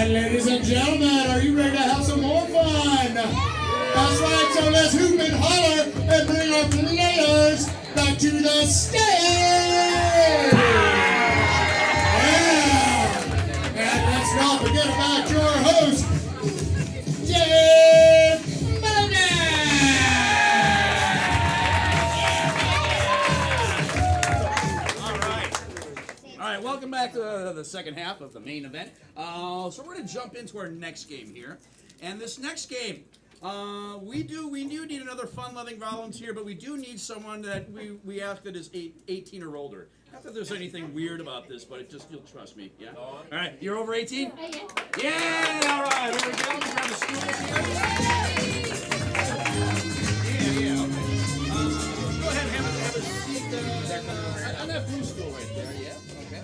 Ladies and gentlemen, are you ready to have some more fun? That's right, so let's hoop and holler and bring our players back to the stage! Yeah! And let's not forget about your host, Dave Bogan! All right, welcome back to the second half of the main event. So we're going to jump into our next game here. And this next game, we do need another fun-loving volunteer, but we do need someone that we ask that is 18 or older. Not that there's anything weird about this, but it just, you'll trust me, yeah? All right, you're over 18? Yeah, all right, over here, grab the stools here. Yeah, okay. Go ahead and have a seat on that blue stool right there, yeah, okay.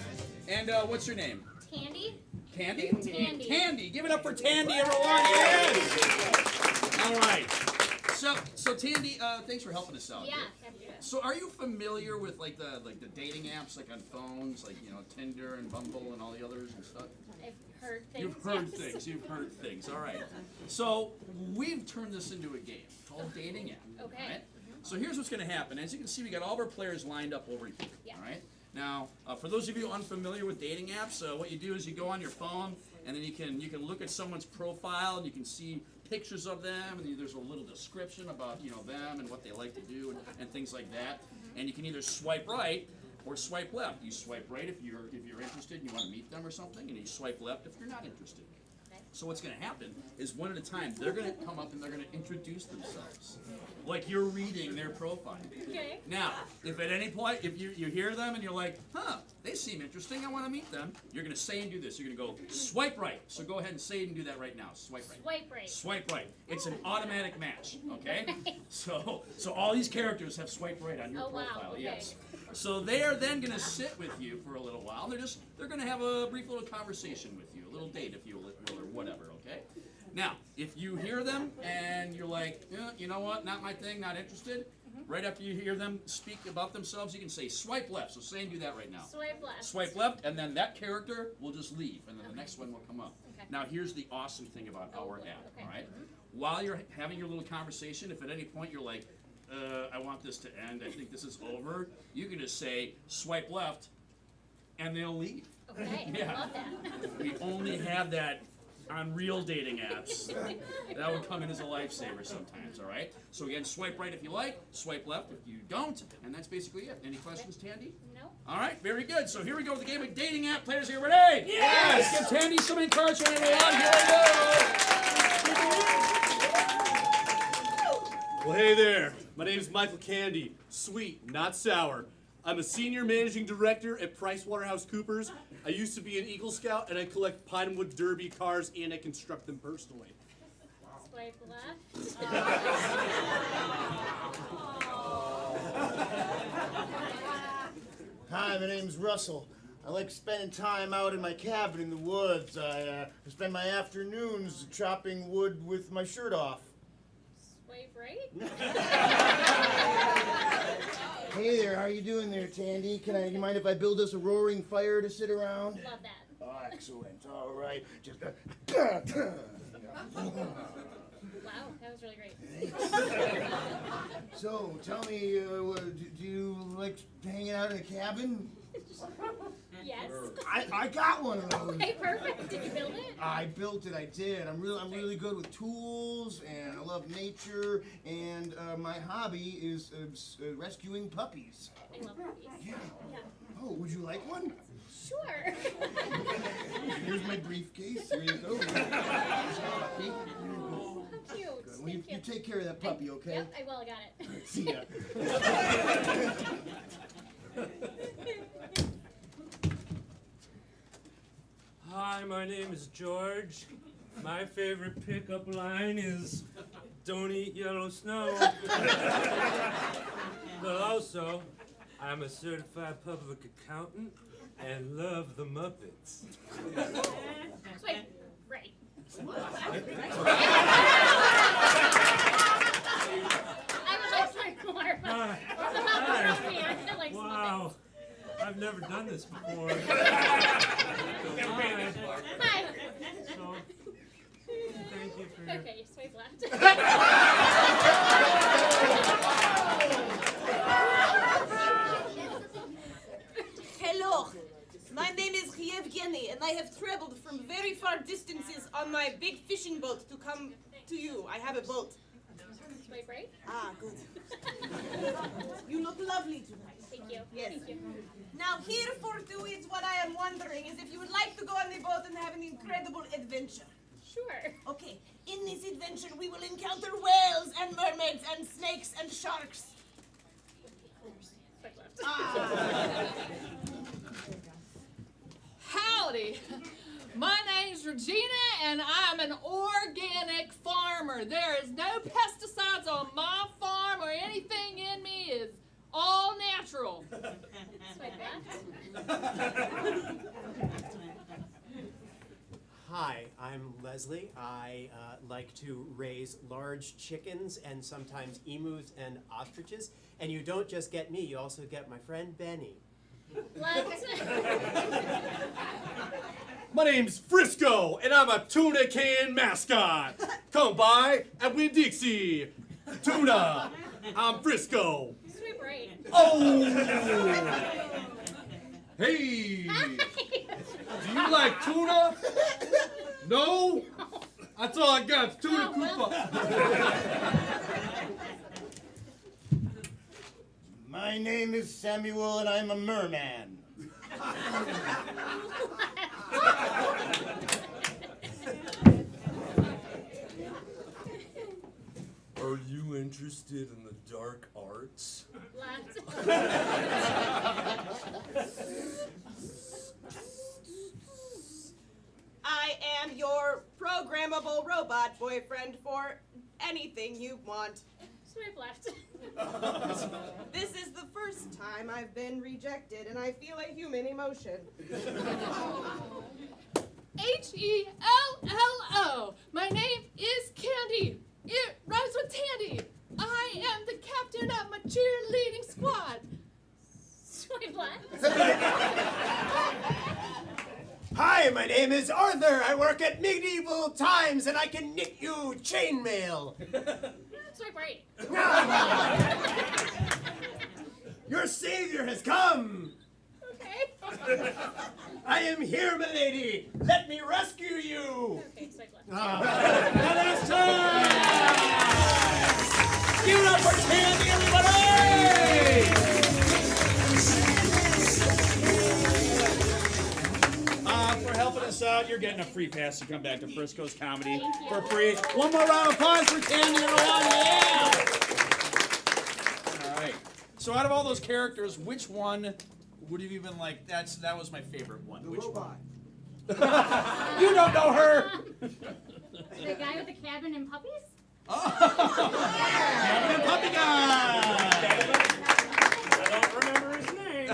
And what's your name? Tandy. Candy? Tandy. Tandy. Give it up for Tandy, everyone. Yes. All right. So Tandy, thanks for helping us out. Yeah. Here. So are you familiar with like the dating apps like on phones, like Tinder and Bumble and all the others and stuff? I've heard things. You've heard things. You've heard things. All right. So we've turned this into a game called Dating App. Okay. Right? So here's what's going to happen. As you can see, we got all of our players lined up over here. Yeah. All right. Now, for those of you unfamiliar with dating apps, what you do is you go on your phone, and then you can look at someone's profile, and you can see pictures of them, and there's a little description about them and what they like to do and things like that. And you can either swipe right or swipe left. You swipe right if you're interested and you want to meet them or something, and you swipe left if you're not interested. So what's going to happen is one at a time, they're going to come up and they're going to introduce themselves, like you're reading their profile. Okay. Now, if at any point, if you hear them and you're like, they seem interesting, I want to meet them, you're going to say and do this. You're going to go, swipe right. So go ahead and say it and do that right now. Swipe right. Swipe right. Swipe right. It's an automatic match, okay? So all these characters have swipe right on your profile, wow, okay. yes. So they are then going to sit with you for a little while. They're going to have a brief little conversation with you, a little date, if you will, or whatever, okay? Now, if you hear them and you're like, you know what, not my thing, not interested, right after you hear them speak about themselves, you can say swipe left. So say and do that right now. Swipe left. Swipe left, and then that character will just leave, and then the next one will come up. Okay. Now, here's the awesome thing about our app, Okay. all right? While you're having your little conversation, if at any point you're like, I want this to end, I think this is over, you can just say swipe left, and they'll leave. Okay. Yeah. I love that. We only have that on real dating apps. That would come in as a lifesaver sometimes, all right? So again, swipe right if you like, swipe left if you don't, and that's basically it. Any questions, Tandy? No. All right, very good. So here we go with the game of dating app. Players, are you ready? Yes! Let's give Tandy some encouragement, everyone. Here we go. Well, hey there. My name is Michael Candy. Sweet, not sour. I'm a senior managing director at PricewaterhouseCoopers. I used to be an Eagle Scout, and I collect Pinewood Derby cars, and I construct them personally. Swipe left. Hi, my name's Russell. I like spending time out in my cabin in the woods. I spend my afternoons chopping wood with my shirt off. Swipe right. Hey there, how you doing there, Tandy? You mind if I build us a roaring fire to sit around? Love that. Oh, excellent. All right. Just Wow, that was really great. So, tell me, do you like hanging out in a cabin? Yes. I got one of those. Okay, perfect. Did you build it? I built it. I did. I'm really good with tools, and I love nature. And my hobby is rescuing puppies. I love puppies. Yeah. Yeah. Oh, would you like one? Sure. Here's my briefcase. Here you go. Puppy. How cute. Well, you take care of that puppy, okay? Yep, I will. I got it. See ya. Hi, my name is George. My favorite pickup line is, "Don't eat yellow snow." But also, I'm a certified public accountant and love the Muppets. Swipe right. I would like to learn more about the Muppets. I like Wow, Muppets. I've never done this before. Hi. Hi. So, you for Okay, you swipe left. Hello, my name is Yevgeny, and I have traveled from very far distances on my big fishing boat to come to you. I have a boat. Swipe right. Ah, good. You look lovely tonight. Thank you. Yes. Thank you. Now, here for two is what I am wondering is if you would like to go on the boat and have an incredible adventure. Sure. Okay, in this adventure we will encounter whales and mermaids and snakes and sharks. Swipe left. Ah. Howdy. My name's Regina, and I'm an organic farmer. There is no pesticides on my farm, or anything in me is all natural. Swipe left. Hi, I'm Leslie. I like to raise large chickens and sometimes emus and ostriches. And you don't just get me, you also get my friend Benny. Left. My name's Frisco, and I'm a tuna can mascot. Come by at Winn-Dixie. Tuna. I'm Frisco. Swipe right. Oh! Hey! Do you like tuna? No? That's all I got. It's tuna Koopa. My name is Samuel, and I'm a merman. Are you interested in the dark arts? Left. I am your programmable robot boyfriend for anything you want. Swipe left. This is the first time I've been rejected, and I feel a human emotion. Hello. My name is Candy. It rhymes with Tandy. I am the captain of my cheerleading squad. Swipe left. Hi, my name is Arthur. I work at Medieval Times and I can knit you chainmail. Swipe right. Your savior has come. Okay. I am here, milady. Let me rescue you. Okay, swipe left. And it's time. Give it up for Candy, everybody! For helping us out, you're getting a free pass to come back to Frisco's Comedy Thank you. for free. One more round of applause for Candy, everyone! Yeah! All right. So out of all those characters, which one would have you been like, that was my favorite one? Which one? You don't know her! The guy with the cabin and puppies? Cabin and Puppy Guy! I don't remember his name.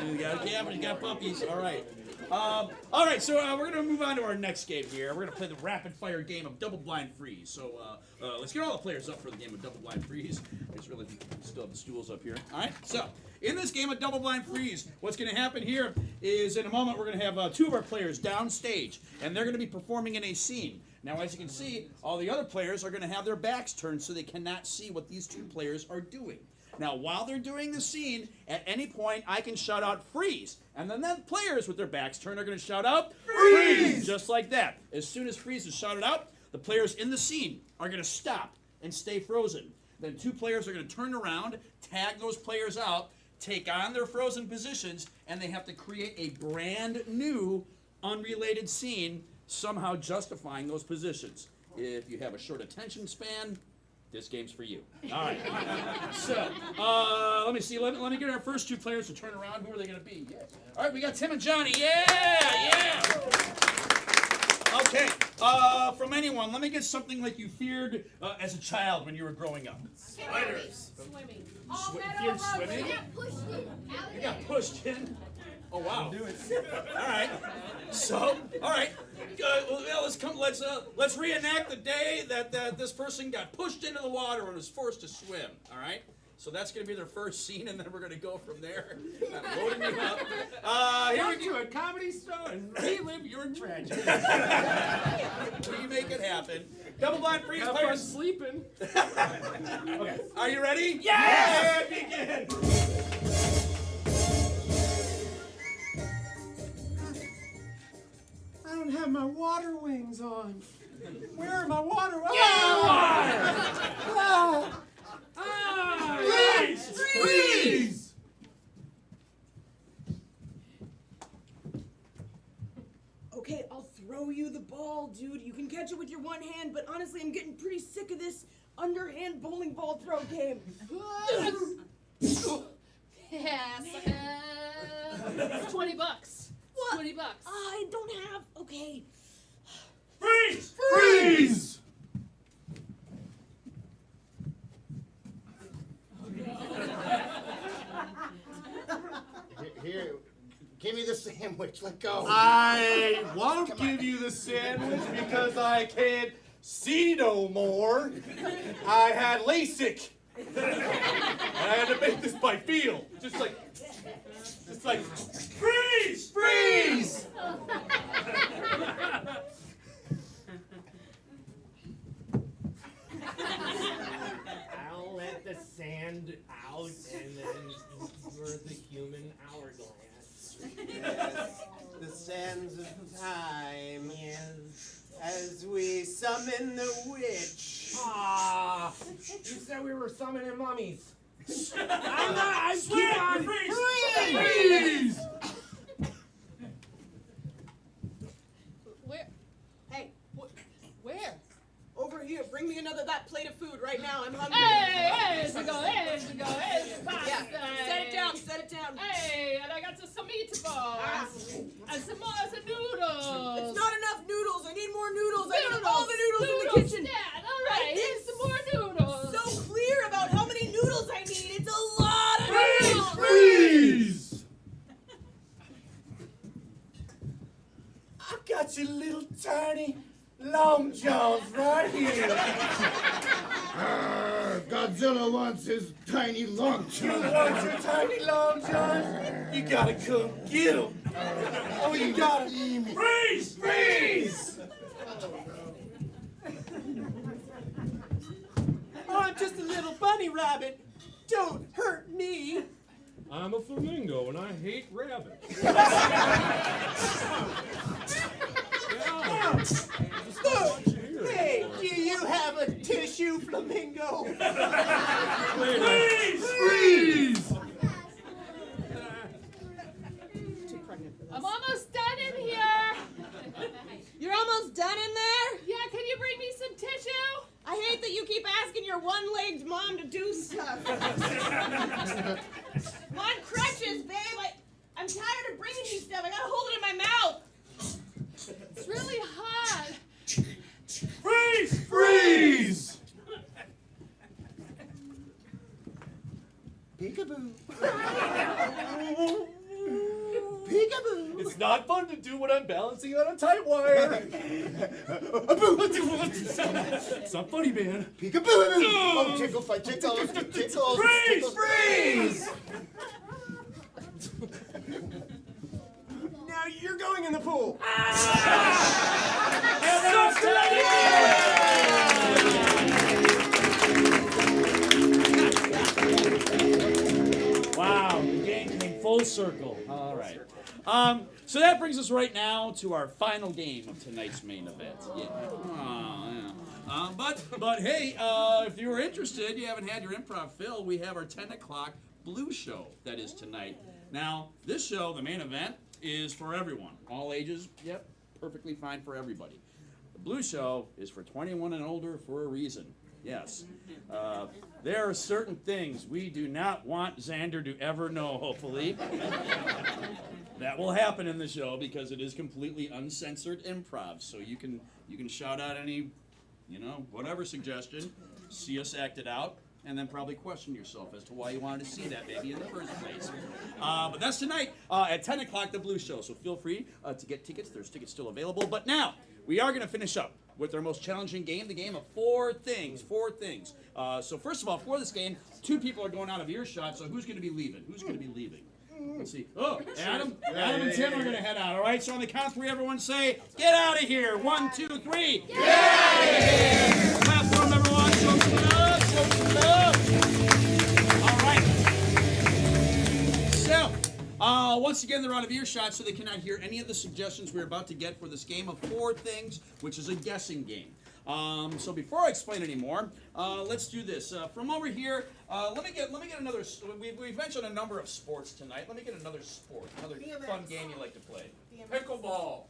You got a cabin, you got puppies. All right. All right, so we're going to move on to our next game here. We're going to play the rapid fire game of Double Blind Freeze. So let's get all the players up for the game of Double Blind Freeze. I just really still have the stools up here. All right, so in this game of Double Blind Freeze, what's going to happen here is in a moment we're going to have two of our players downstage, and they're going to be performing in a scene. Now, as you can see, all the other players are going to have their backs turned so they cannot see what these two players are doing. Now, while they're doing the scene, at any point, I can shout out, freeze. And then the players with their backs turned are going to shout out, freeze! Just like that. As soon as freeze is shouted out, the players in the scene are going to stop and stay frozen. Then two players are going to turn around, tag those players out, take on their frozen positions, and they have to create a brand new, unrelated scene, somehow justifying those positions. If you have a short attention span, this game's for you. All right. So, let me see. Let me get our first two players to turn around. Who are they going to be? Yeah. All right, we got Tim and Johnny. Yeah. Okay. From anyone, let me get something like you feared as a child when you were growing up. Spiders. Swimming. Feared swimming? You got pushed in. Oh wow! All right. So, all right. Let's reenact the day that this person got pushed into the water and was forced to swim. All right. So that's going to be their first scene, and then we're going to go from there. I'm loading you up. Here we go. a comedy show and relive your tragedy. We make it happen. Double blind freeze Have fun players. sleeping. Okay. Are you ready? Yes! And begin. I don't have my water wings on. Where are my water wings? Freeze! Okay, I'll throw you the ball, dude. You can catch it with your one hand, but honestly, I'm getting pretty sick of this underhand bowling ball throw game. Yes. $20. What? $20. I don't have. Okay. Freeze! Freeze! Here, give me the sandwich. Let go. I won't give you the sandwich because I can't see no more. I had LASIK. And I had to make this by feel. Just like, freeze! Freeze! I'll let the sand out and then you're the human hourglass. Yes, the sands of time. Yes. As we summon the witch. Ah, you said we were summoning mummies. I'm keep on Freeze! Where? Hey, Where? over here. Bring me that plate of food right now. I'm hungry. Hey, there's a go. Yeah. Set it down. Set it down. Hey, and I got some meatballs. And some noodles. It's not enough noodles. I need more noodles. I need Noodles. all the noodles in the Noodles, kitchen. Dad. All right, Like here's this. some more noodles. So clear about how many noodles I need. It's a lot of noodles. Freeze! I got your little tiny long johns right here. Godzilla wants his tiny long You want your tiny long johns? You gotta come get them. Oh, you gotta. Freeze! Freeze! Oh, I'm just a little bunny rabbit. Don't hurt me. I'm a flamingo and I hate rabbits. Hey, do you have a tissue, flamingo? Freeze! Freeze! I'm almost done in here. You're almost done in there? Yeah, can you bring me some tissue? I hate that you keep asking your one-legged mom to do stuff. I'm on crutches, babe. I'm tired of bringing you stuff. I gotta hold it in my mouth. It's really hot. Freeze! Freeze! Peekaboo. Peekaboo. It's not fun to do when I'm balancing on a tight wire. It's not funny, man. Peekaboo. Oh, tickle fight. Tickles. Tickles. Freeze! Freeze! Now you're going in the pool. Wow, the game came full circle. All right. So that brings us right now to our final game of tonight's main event. Yeah. But hey, if you were interested, you haven't had your improv fill, we have our 10 o'clock Blue Show that is tonight. Now, this show, the main event, is for everyone. All ages, yep, perfectly fine for everybody. The Blue Show is for 21 and older for a reason. Yes. There are certain things we do not want Xander to ever know, hopefully. That will happen in the show because it is completely uncensored improv. So you can shout out any, whatever suggestion, see us act it out, and then probably question yourself as to why you wanted to see that baby in the first place. But that's tonight at 10 o'clock, the Blue Show. So feel free to get tickets. There's tickets still available. But now, we are going to finish up with our most challenging game, the game of four things. Four things. So first of all, for this game, two people are going out of earshot. So who's going to be leaving? Who's going to be leaving? Let's see. Oh, Adam and Tim are going to head out. All right. So on the count of three, everyone say, "Get out of here!" 1, 2, 3. Get out of here! Clap for them, everyone. Show some love. Show some love. All right. So. Once again, they're out of earshot, so they cannot hear any of the suggestions we're about to get for this game of four things, which is a guessing game. So before I explain any more, let's do this. From over here, let me get another. We've mentioned a number of sports tonight. Let me get another sport, another fun game you like to play. Pickleball.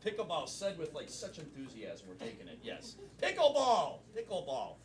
Pickleball said with like such enthusiasm. We're taking it. Yes. Pickleball. Pickleball.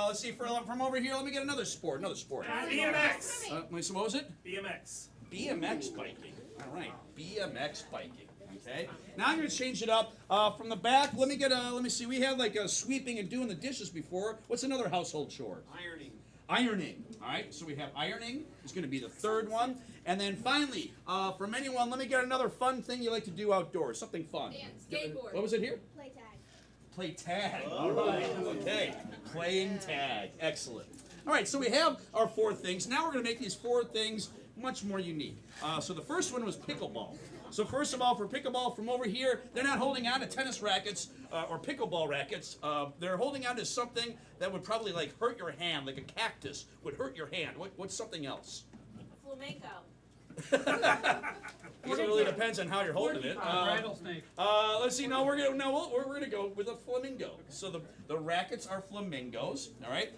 Let's see, from over here, let me get another sport. BMX. Let me see, what was it? BMX. BMX biking. All right, BMX biking. Okay. Now I'm going to change it up. From the back, let me see, we had like sweeping and doing the dishes before. What's another household chore? Ironing. Ironing. All right, so we have ironing. It's going to be the third one. And then finally, from anyone, let me get another fun thing you like to do outdoors. Something fun. Skateboard. What was it here? Play tag. Play tag. All right. Okay. Playing tag. Excellent. All right. So we have our four things. Now we're going to make these four things much more unique. So the first one was pickleball. So first of all, for pickleball, from over here, they're not holding on to tennis rackets or pickleball rackets. They're holding on to something that would probably like hurt your hand, like a cactus would hurt your hand. What's something else? Flamenco. It really depends on how you're holding it. Rattlesnake. Let's see. No, we're gonna go with a flamingo. So the rackets are flamingos. All right.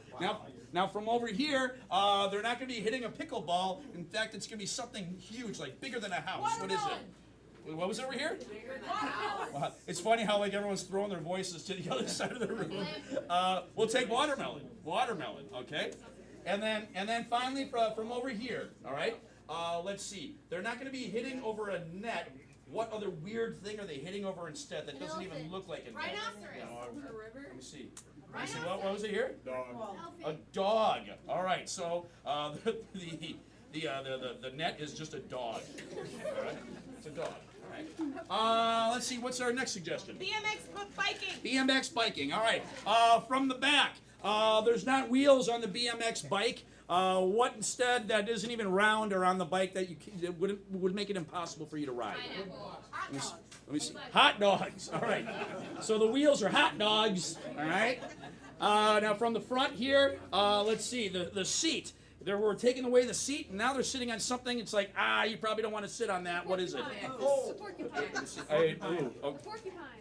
Now from over here, they're not gonna be hitting a pickleball. In fact, it's gonna be something huge, like bigger than a house. What is it? What was it over here? It's funny how like everyone's throwing their voices to the other side of the room. We'll take watermelon. Watermelon. Okay. And then finally from over here. All right. Let's see. They're not going to be hitting over a net. What other weird thing are they hitting over instead that doesn't even look like a net? Rhinoceros. A river. Let me see. What was it here? Dog. A dog. All right. So the net is just a dog. All right. It's a dog. All right. Let's see. What's our next suggestion? BMX biking. BMX biking. All right. From the back, there's not wheels on the BMX bike. What instead that isn't even round or on the bike that would make it impossible for you to ride? Let me see. Hot dogs. All right. So the wheels are hot dogs. All right. Now from the front here, let's see. The seat. We're taking away the seat, and now they're sitting on something. It's like, you probably don't want to sit on that. What is it? Porcupine.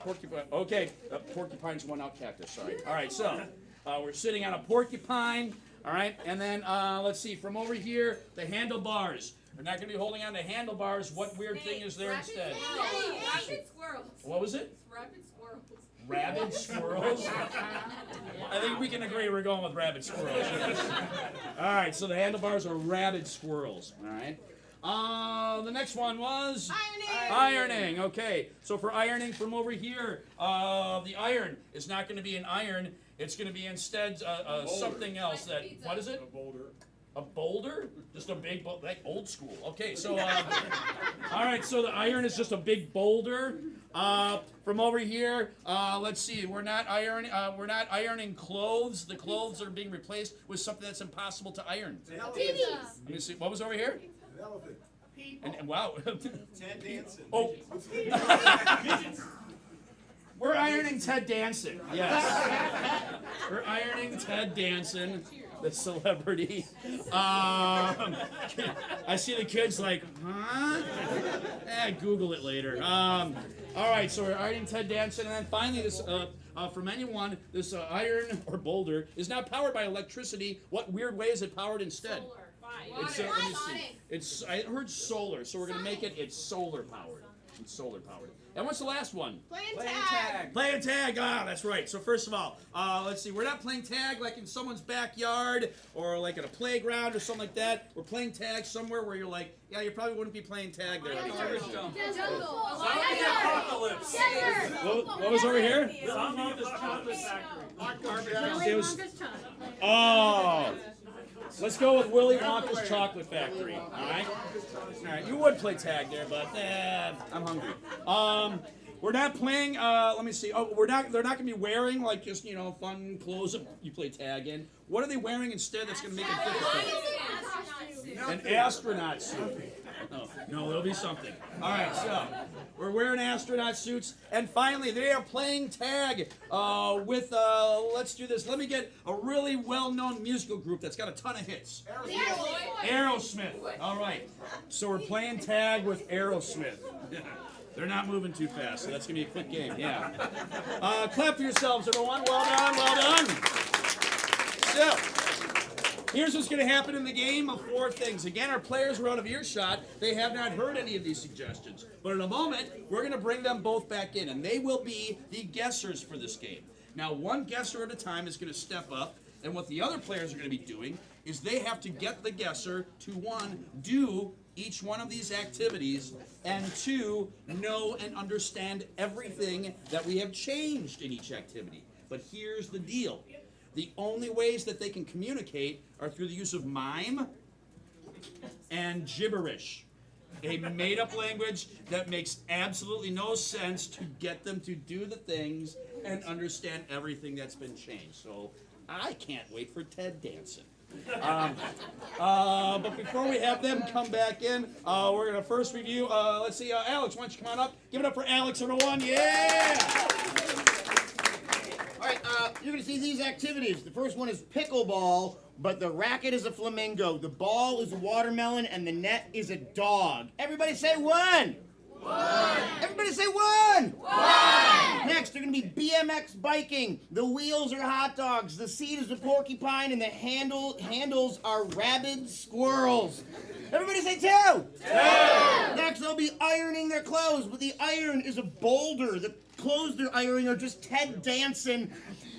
Porcupine. Okay. Porcupine's one out cactus. Sorry. All right. So we're sitting on a porcupine. All right, and then let's see, from over here, the handlebars. We're not going to be holding on to handlebars. What weird thing is there instead? Rabid squirrels. What was it? Rabid squirrels. Rabid squirrels? I think we can agree we're going with rabid squirrels. All right, so the handlebars are rabid squirrels. All right. The next one was? Ironing. Okay, so for ironing from over here, the iron is not going to be an iron. It's going to be instead something else that, what is it? A boulder. A boulder? Just a big boulder, like old school. Okay, so, all right, so the iron is just a big boulder. From over here, let's see, we're not ironing clothes. The clothes are being replaced with something that's impossible to iron. Let me see, what was over here? An elephant. And wow. Ted Danson. Oh. We're ironing Ted Danson. Yes. We're ironing Ted Danson, the celebrity. I see the kids like, huh? Google it later. All right, so we're ironing Ted Danson, and then finally, this from anyone, this iron or boulder is now powered by electricity. What weird way is it powered instead? Solar. Let me see. I heard solar, so we're gonna make it. It's solar powered. It's solar powered. And what's the last one? Playing tag. Playing tag. That's right. So first of all, let's see. We're not playing tag like in someone's backyard or like at a playground or something like that. We're playing tag somewhere where you're like, yeah, you probably wouldn't be playing tag there. Jungle. Apocalypse. What was over here? Willy Chocolate Factory. It was. Oh. Let's go with Willy Wonka's Chocolate Factory. All right. You would play tag there, but I'm hungry. we're not playing. Let me see. Oh, they're not gonna be wearing like just fun clothes that you play tag in. What are they wearing instead? That's gonna make it difficult. An astronaut suit. No, there'll be something. All right, so we're wearing astronaut suits, and finally they are playing tag with. Let's do this. Let me get a really well-known musical group that's got a ton of hits. Aerosmith. All right. So we're playing tag with Aerosmith. They're not moving too fast, so that's gonna be a quick game. Yeah. Clap for yourselves, everyone. Well done. Well done. So. Here's what's going to happen in the game of 4 things. Again, our players are out of earshot. They have not heard any of these suggestions. But in a moment, we're going to bring them both back in, and they will be the guessers for this game. Now, one guesser at a time is going to step up, and what the other players are going to be doing is they have to get the guesser to, 1, do each one of these activities, and 2, know and understand everything that we have changed in each activity. But here's the deal. The only ways that they can communicate are through the use of mime and gibberish, a made-up language that makes absolutely no sense to get them to do the things and everything that's been changed. So I can't wait for Ted Danson. But before we have them come back in, we're going to first review, let's see, Alex, why don't you come on up? Give it up for Alex, everyone. Yeah! All right, you're going to see these activities. The first one is pickleball, but the racket is a flamingo. The ball is a watermelon, and the net is a dog. Everybody say one. One. Everybody say one. One. Next, they're going to be BMX biking. The wheels are hot dogs. The seat is a porcupine, and the handles are rabid squirrels. Everybody say two. Two. Next, they'll be ironing their clothes, but the iron is a boulder. The clothes they're ironing are just Ted Danson,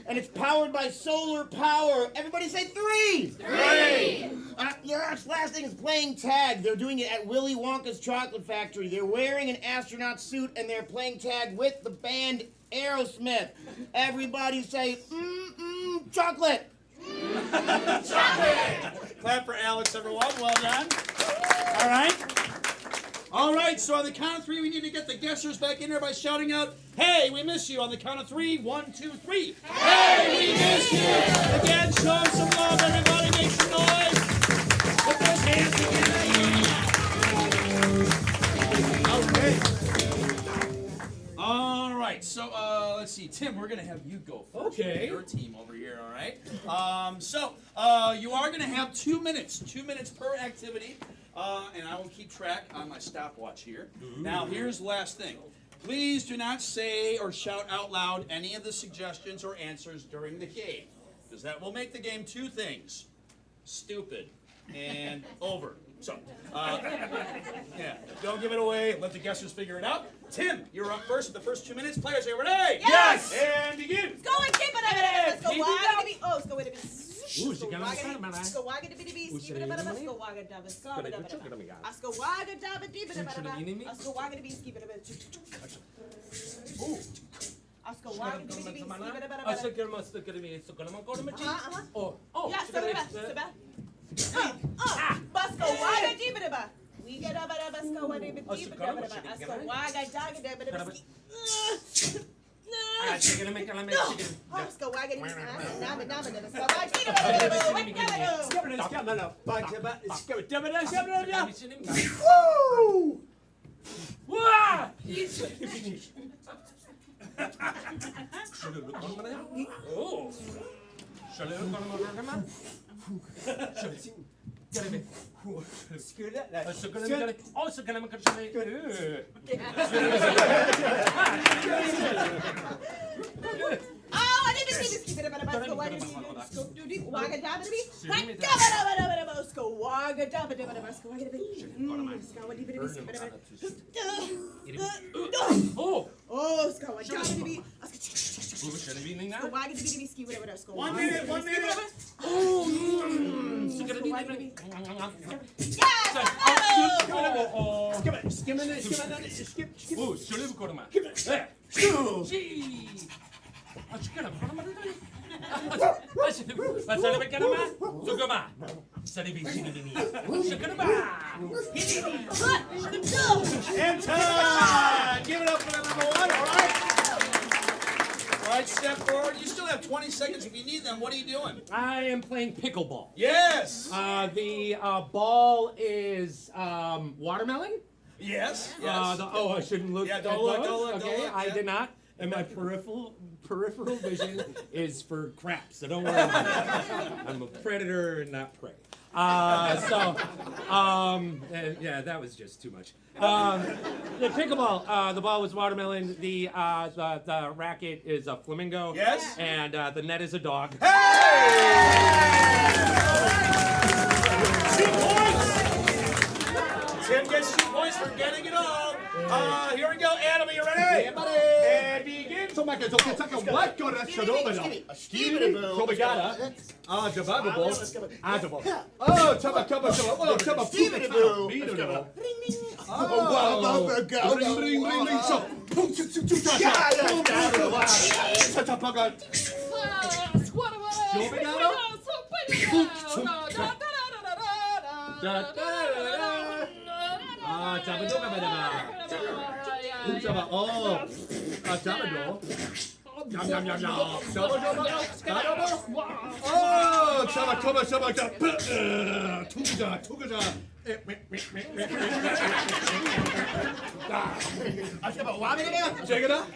and it's powered by solar power. Everybody say three. Three. Last thing is playing tag. They're doing it at Willy Wonka's chocolate factory. They're wearing an astronaut suit, and they're playing tag with the band Aerosmith. Everybody say, chocolate. Chocolate. Clap for Alex, everyone. Well done. All right. All right, so on the count of 3, we need to get the guessers back in there by shouting out, "Hey, we miss you." On the count of 3, 1, 2, 3. Hey, we miss you. Again, show them some love, everybody. Make some noise. Put those hands together. Okay. All right, so let's see. Tim, we're going to have you go first. Okay. Your team over here, all right? So you are going to have 2 minutes. 2 minutes per activity. And I will keep track on my stopwatch here. Ooh. Now, here's the last thing. Please do not say or shout out loud any of the suggestions or answers during the game, because that will make the game 2 things: stupid and over. So, yeah, don't give it away. Let the guessers figure it out. Tim, you're up first for the first 2 minutes. Players, are you ready? Yes! And begin. Let's go and keep it. Let's go. Let's go. Ooh, she got Let's go. One minute. And time! Give it up for number one, all right? All right, step forward. You still have 20 seconds if you need them. What are you doing? I am playing pickleball. Yes! The ball is watermelon. Yes, yes. I shouldn't look. Yeah, at don't look, those. don't look, Okay, don't look, I yeah. did not. And my peripheral vision is for craps, so don't worry about it. I'm a predator and not prey. Yeah, that was just too much. The pickleball, the ball was watermelon. The racket is a flamingo. Yes. And the net is a dog. Tim gets 2 points for getting it all. Here we go. Adam, are you ready? Yeah, buddy. And begin. A skibidi-boo. Check it out.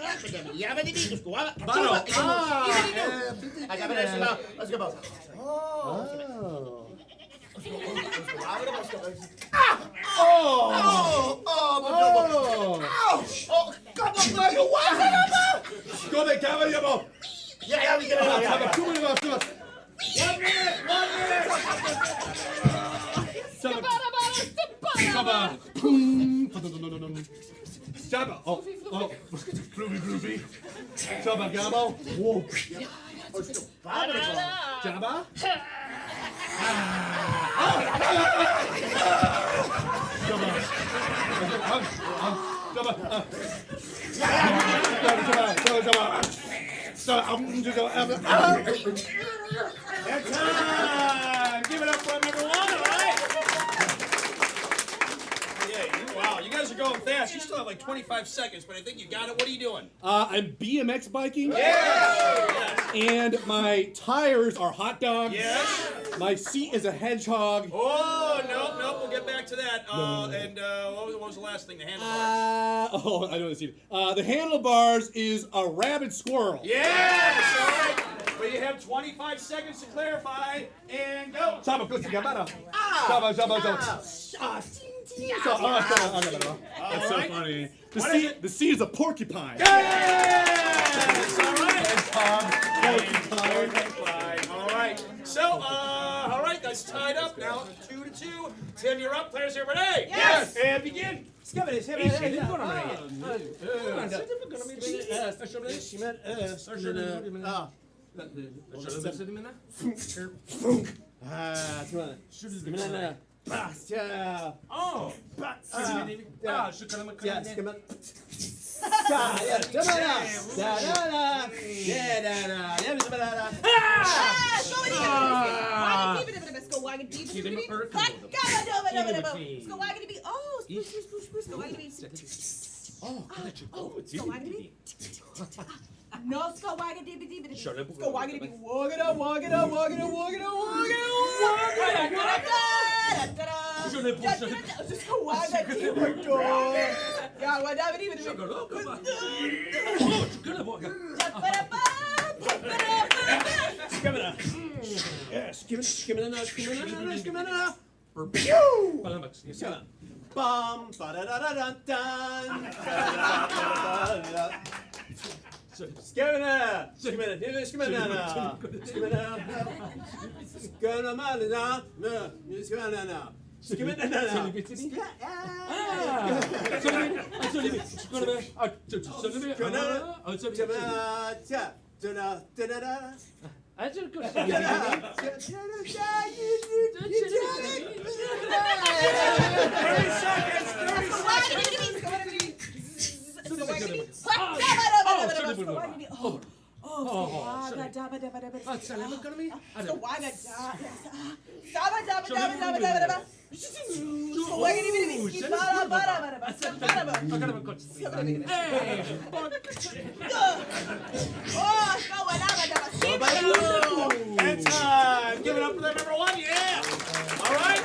Give it up for number one, all right? Wow, you guys are going fast. You still have like 25 seconds, but I think you got it. What are you doing? I'm BMX biking. Yes! And my tires are hot dogs. Yes! My seat is a hedgehog. Oh, nope, we'll get back to that. And what was the last thing? The handlebars. I know the seat. The handlebars is a rabid squirrel. Yes! All right. But you have 25 seconds to clarify. And go. That's so funny. The C is a porcupine. Yes! All right. All right. So, all right, that's tied up now. 2-2. Tim, you're up. Players here, ready? Yes! And begin. No, go wagga dibby dibby. Shut up. Go wagga dibby. Walk it up, walk it up, walk it up, walk it up, walk it up. Just go wagga dibby. Yeah, what dabby dibby. Bum, ba-da-da-da-dun, Skimina, skimina, skimina, That's a good Look at me. And time. Give it up for that number one. Yeah. All right.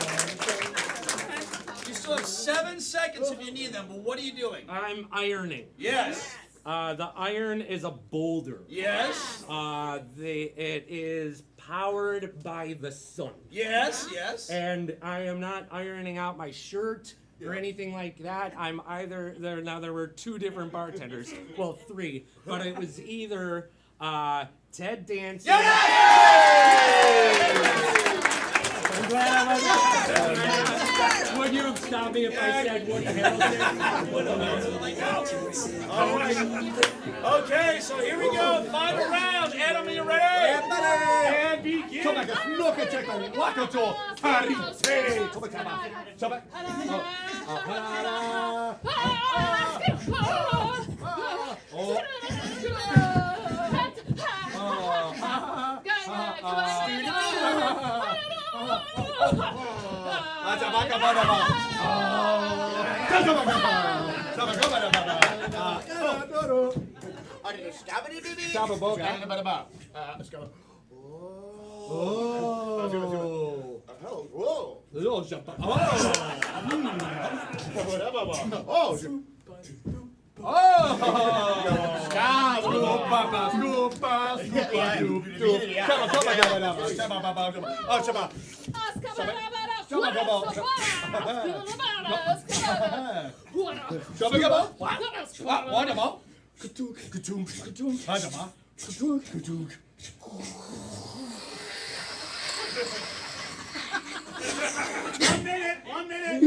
You still have 7 seconds if you need them. But what are you doing? I'm ironing. Yes. The iron is a boulder. Yes. It is powered by the sun. Yes. Yes. And I am not ironing out my shirt or anything like that. I'm either there were 2 different bartenders. Well, 3, but it was either Ted Danson. I'm glad would you have stopped me if I said Woody Harrelson? All right. Okay, so here we go. Final round. Adam, are you ready? And begin. Stop a boat. Let's go. One minute.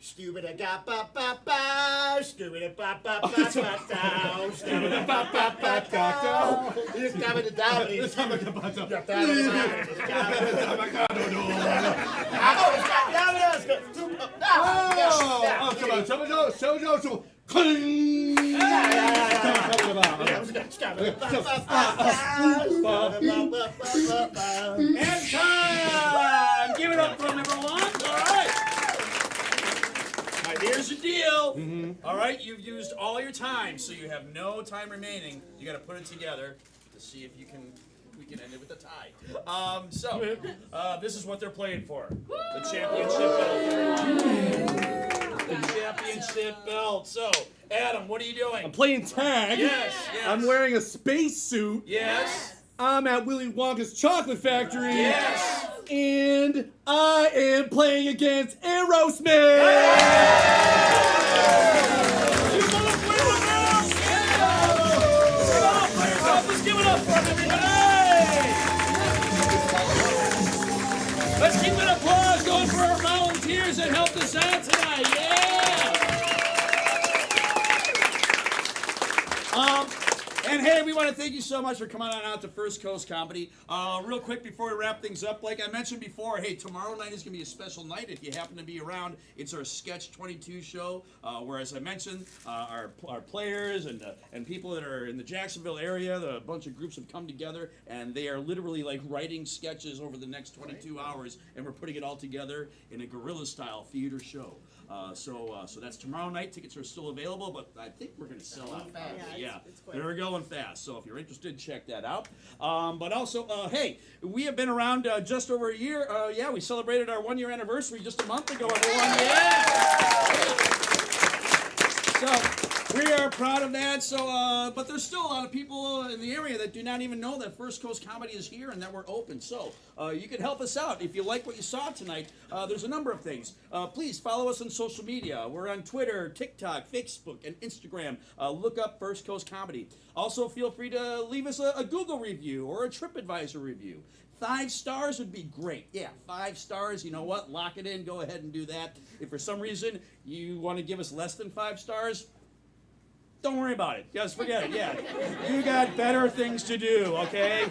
Stupid ga ba ba ba, stupid ba ba ba ba down, stupid ba ba ba down. It's coming to down. It's coming to down. And time! Give it up for number one. All right. Now here's the deal. All right, you've used all your time, so you have no time remaining. You got to put it together to see if we can end it with a tie. This is what they're playing for. The championship belt. The championship belt. So, Adam, what are you doing? I'm playing tag. Yes. I'm wearing a space suit. Yes. I'm at Willy Wonka's chocolate factory. Yes. And I am playing against Aerosmith. Let's give it up for everybody. Let's keep an applause going for our volunteers that helped us out tonight. Yeah. And hey, we want to thank you so much for coming on out to First Coast Comedy. Real quick before we wrap things up, like I mentioned before, hey, tomorrow night is going to be a special night. If you happen to be around, it's our Sketch 22 show, where, as I mentioned, our players and people that are in the Jacksonville area, a bunch of groups have come together, and they are literally like writing sketches over the next 22 hours, and we're putting it all together in a guerrilla-style theater show. So that's tomorrow night. Tickets are still available, but I think we're going to sell out fast. Yeah, they're going fast. So if you're interested, check that out. But also, hey, we have been around just over a year. We celebrated our 1-year anniversary just a month ago, everyone. Yeah. So we are proud of that. So, but there's still a lot of people in the area that do not even know that First Coast Comedy is here and that we're open. So, you can help us out if you like what you saw tonight. There's a number of things. Please follow us on social media. We're on Twitter, TikTok, Facebook, and Instagram. Look up First Coast Comedy. Also, feel free to leave us a Google review or a TripAdvisor review. 5 stars would be great. Yeah, 5 stars. You know what? Lock it in. Go ahead and do that. If for some reason you want to give us less than 5 stars, don't worry about it. Just forget it. Yeah. You got better things to do, okay?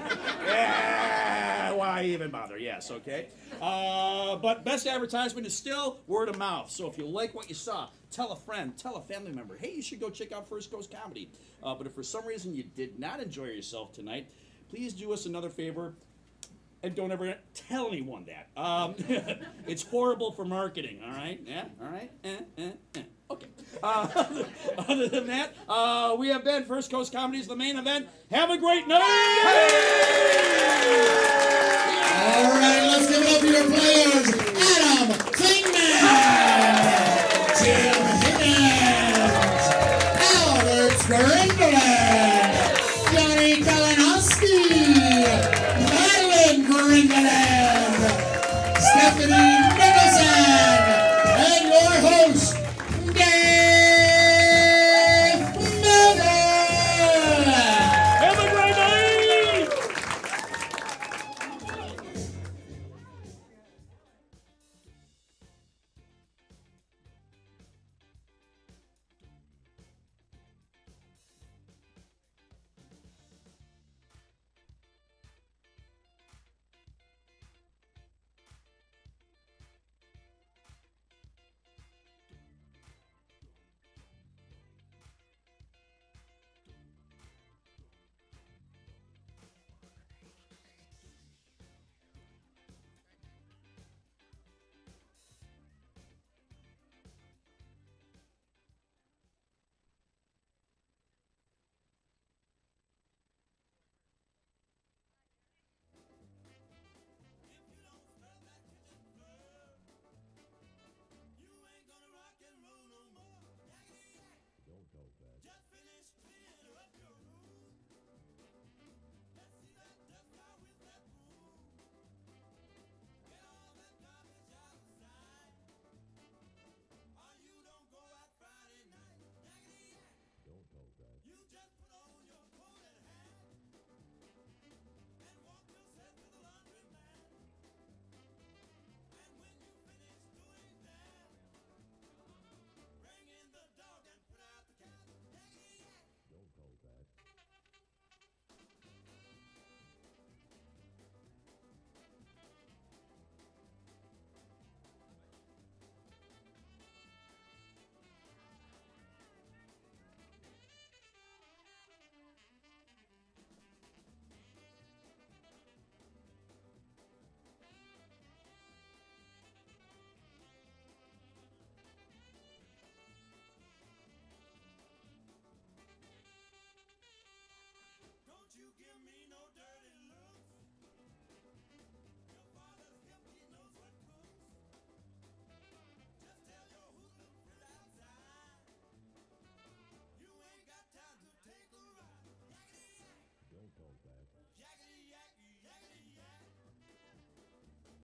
Yeah, why even bother? Yes, okay? But best advertisement is still word of mouth. So if you like what you saw, tell a friend, tell a family member, hey, you should go check out First Coast Comedy. But if for some reason you did not enjoy yourself tonight, please do us another favor. And don't ever tell anyone that. It's horrible for marketing, all right? Yeah, all right? Okay. Other than that, we have been First Coast Comedy's the main event. Have a great night! All right, let's give it up for your players. Adam Fangman, Tim Higgins, Albert Grindeland, Johnny Kalinowski.